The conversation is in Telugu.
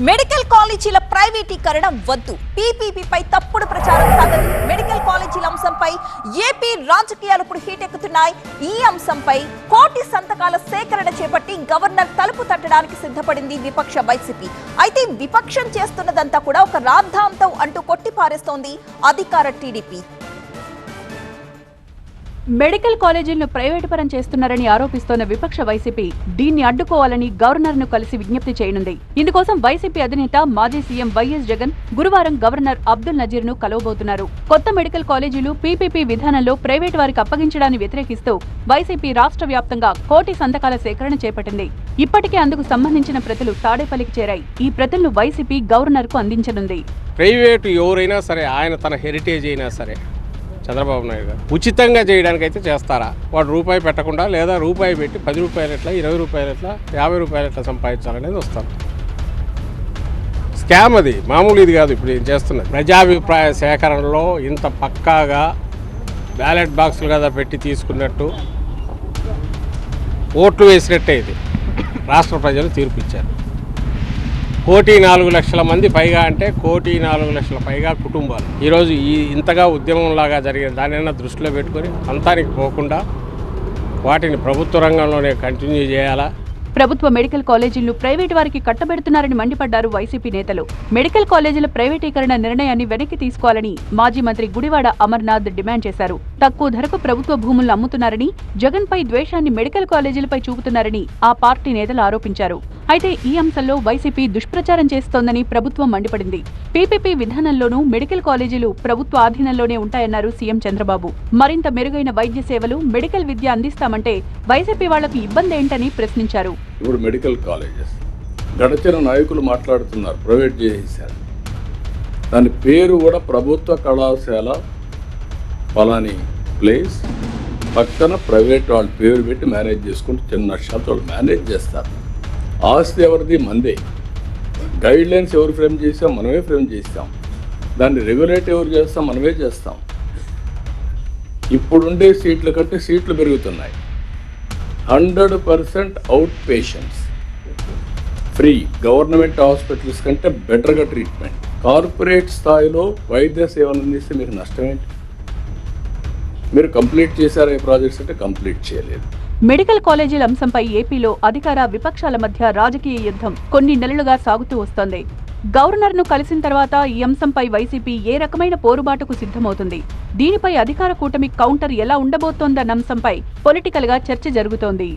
మెడికల్ కాలేజీల ప్రైవేటీకరణ వద్దు, పీపీపీపై తప్పుడు ప్రచారం సాగదు. మెడికల్ కాలేజీల అంశంపై ఏపీ రాజకీయాలు ఇప్పుడు హీటెక్కుతున్నాయి. ఈ అంశంపై కోటి సంతకాల సేకరణ చేపట్టి గవర్నర్ తలుపు తట్టడానికి సిద్ధపడింది విపక్ష వైసీపీ. అయితే విపక్షం చేస్తున్నదంతా కూడా ఒక రాద్ధాంతం అంటూ కొట్టిపారేస్తోంది అధికార టీడీపీ. మెడికల్ కాలేజీలను ప్రైవేటు పరం చేస్తున్నారని ఆరోపిస్తోన్న విపక్ష వైసీపీ దీన్ని అడ్డుకోవాలని గవర్నర్ను కలిసి విజ్ఞప్తి చేయనుంది. ఇందుకోసం వైసీపీ అధినేత మాజీ సీఎం వైఎస్ జగన్ గురువారం గవర్నర్ అబ్దుల్ నజీర్ ను కలవబోతున్నారు. కొత్త మెడికల్ కాలేజీలు పీపీపీ విధానంలో ప్రైవేటు వారికి అప్పగించడాన్ని వ్యతిరేకిస్తూ వైసీపీ రాష్ట్ర వ్యాప్తంగా కోటి సంతకాల సేకరణ చేపట్టింది. ఇప్పటికే అందుకు సంబంధించిన ప్రతులు తాడేపల్లికి చేరాయి. ఈ ప్రతులను వైసీపీ గవర్నర్ కు అందించనుంది. ప్రైవేటు ఎవరైనా సరే, ఆయన తన హెరిటేజ్ అయినా సరే, చంద్రబాబు నాయుడు గారు ఉచితంగా చేయడానికైతే చేస్తారా? వాడు రూపాయి పెట్టకుండా, లేదా రూపాయి పెట్టి 10 రూపాయలు ఎట్లా, 20 రూపాయలు ఎట్లా, 50 రూపాయలు ఎట్లా సంపాదించాలనేది వస్తారు. స్కామ్ అది, మామూలు ఇది కాదు. ఇప్పుడు ఏం చేస్తున్నది ప్రజాభిప్రాయ సేకరణలో ఇంత పక్కాగా బ్యాలెట్ బాక్సులు కదా పెట్టి తీసుకున్నట్టు ఓట్లు వేసినట్టే ఇది రాష్ట్ర ప్రజలు తీర్పు ఇచ్చారు. 1,04,00,000 మంది పైగా అంటే 1,04,00,000 పైగా కుటుంబాలు ఈరోజు ఇంతగా ఉద్యమంలాగా జరిగిన దానిని దృష్టిలో పెట్టుకొని అంతానికి పోకుండా వాటిని ప్రభుత్వ రంగంలోనే కంటిన్యూ చేయాలా? ప్రభుత్వ మెడికల్ కాలేజీలను ప్రైవేటు వారికి కట్టబెడుతున్నారని మండిపడ్డారు వైసీపీ నేతలు. మెడికల్ కాలేజీల ప్రైవేటీకరణ నిర్ణయాన్ని వెనక్కి తీసుకోవాలని మాజీ మంత్రి గుడివాడ అమర్నాథ్ డిమాండ్ చేశారు. తక్కువ ధరకు ప్రభుత్వ భూములను అమ్ముతున్నారని, జగన్ పై ద్వేషాన్ని మెడికల్ కాలేజీలపై చూపుతున్నారని ఆ పార్టీ నేతలు ఆరోపించారు. అయితే ఈ అంశంలో వైసీపీ దుష్ప్రచారం చేస్తోందని ప్రభుత్వం మండిపడింది. పీపీపీ విధానంలోనూ మెడికల్ కాలేజీలు ప్రభుత్వ ఆధీనంలోనే ఉంటాయన్నారు సీఎం చంద్రబాబు. మరింత మెరుగైన వైద్య సేవలు, మెడికల్ విద్య అందిస్తామంటే వైసీపీ వాళ్లకు ఇబ్బంది ఏంటని ప్రశ్నించారు. ఇప్పుడు మెడికల్ కాలేజెస్ గడచిన నాయకులు మాట్లాడుతున్నారు, ప్రైవేట్ చేసేసారు. దాని పేరు కూడా ప్రభుత్వ కళాశాల పలాని ప్లేస్ పక్కన ప్రైవేట్ వాళ్ళ పేరు పెట్టి మేనేజ్ చేసుకుంటూ చిన్న షాప్ వాళ్ళు మేనేజ్ చేస్తారు. ఆస్తి ఎవరిది? మందే. గైడ్ లైన్స్ ఎవరు ఫ్రేమ్ చేస్తాం? మనమే ఫ్రేమ్ చేస్తాం. దాన్ని రెగ్యులేట్ ఎవరు చేస్తాం? మనమే చేస్తాం. ఇప్పుడుండే సీట్ల కంటే సీట్లు పెరుగుతున్నాయి. 100% out patients free. Government hospitals కంటే బెటర్గా ట్రీట్మెంట్. కార్పొరేట్ స్థాయిలో వైద్య సేవలు అందిస్తే మీకు నష్టం ఏంటి? మీరు కంప్లీట్ చేశారా ఈ ప్రాజెక్ట్స్ అంటే? కంప్లీట్ చేయలేదు. మెడికల్ కాలేజీల అంశంపై ఏపీలో అధికార విపక్షాల మధ్య రాజకీయ యుద్ధం కొన్ని నెలలుగా సాగుతూ వస్తోంది. గవర్నర్ను కలిసిన తర్వాత ఈ అంశంపై వైసీపీ ఏ రకమైన పోరుబాటుకు సిద్ధమవుతుంది? దీనిపై అధికార కూటమి కౌంటర్ ఎలా ఉండబోతోందన్న అంశంపై పొలిటికల్ గా చర్చ జరుగుతోంది.